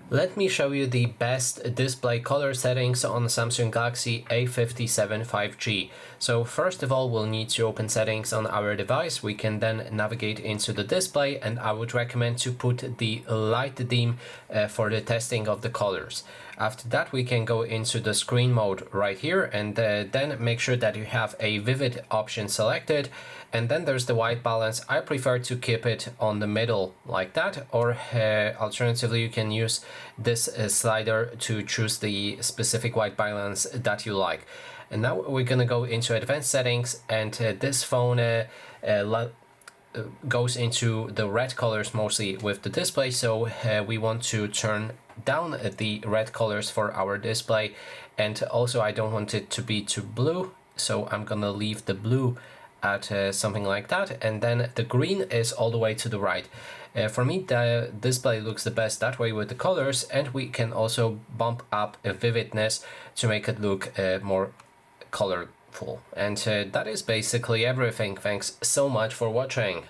Let me show you the best display color settings on the Samsung Galaxy A57 5G. So first of all, we'll need to open settings on our device. We can then navigate into the display, and I would recommend to put the light dim for the testing of the colors. After that, we can go into the screen mode right here, and then make sure that you have a vivid option selected. And then there's the white balance. I prefer to keep it on the middle like that, or alternatively you can use this slider to choose the specific white balance that you like. And now we're gonna go into advanced settings, and this phone goes into the red colors mostly with the display, so we want to turn down the red colors for our display. And also I don't want it to be too blue, so I'm gonna leave the blue at something like that, and then the green is all the way to the right. For me, the display looks the best that way with the colors, and we can also bump up a vividness to make it look more colorful. And that is basically everything. Thanks so much for watching.